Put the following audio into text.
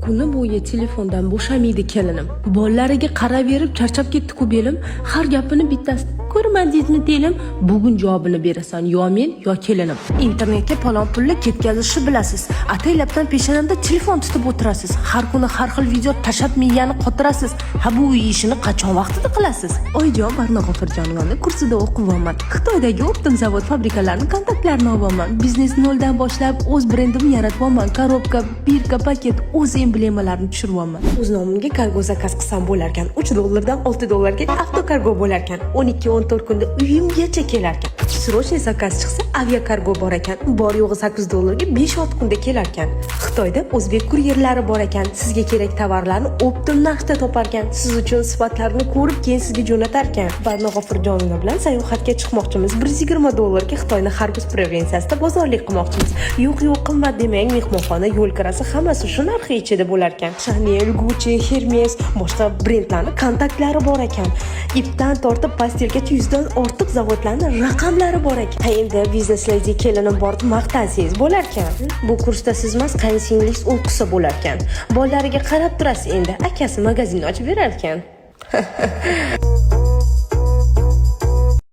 Kuni bo'yi telefondan bo'shamaydi kelinim. Bolalariga qaraverib charchab ketdi-ku belim. Har gapini bittasi ko'rmadingizmi delim. Bugun javobini berasan, yo men, yo kelinim. Internetga palon pulni ketkazishni bilasiz. Ataylabdan peshonamda telefon tutib o'tirasiz. Har kuni har xil video tashab miyani qotirasiz. Ha bu ishini qachon vaqtida qilasiz? Oyjon Barno G'ofurjonovani kursida o'qiyapman. Xitoydagi optim zavod fabrikalarini kontaktlarini olaman. Biznes noldan boshlab o'z brendimni yaratyapman. Korobka, birka, paket, o'z emblemalarini tushiryapman. O'z nomimga kargo zakaz qilsam bo'lar ekan. $3 dan $6 ga avtokargo bo'lar ekan. 12-14 kunda uyimgacha kelar ekan. Srochniy zakaz chiqsa aviakargo bor ekan. Bor yo'g'i $8 ga 5-6 kunda kelar ekan. Xitoyda o'zbek kuryerlari bor ekan. Sizga kerak tovarlarni optim narxda topar ekan. Siz uchun sifatlarini ko'rib, keyin sizga jo'natar ekan. Barno G'ofurjonova bilan sayohatga chiqmoqchimiz. $120 ga Xitoyning Xarkov provinsiyasida bozorlik qilmoqchimiz. Yo'q, qimmat demang, mehmonxona, yo'l kirasi hammasi shu narx ichida bo'lar ekan. Chanel, Gucci, Hermes, boshqa brendlarning kontaktlari bor ekan. Ipdan tortib pastelgacha 100 dan ortiq zavodlarning raqamlari bor ekan. Endi biznes lady kelinim borib maqtansangiz bo'lar ekan. Bu kursda siz emas, qaynsinglingiz o'qisa bo'lar ekan. Bolalariga qarab turasiz endi. Akasi magazin ochib berar ekan.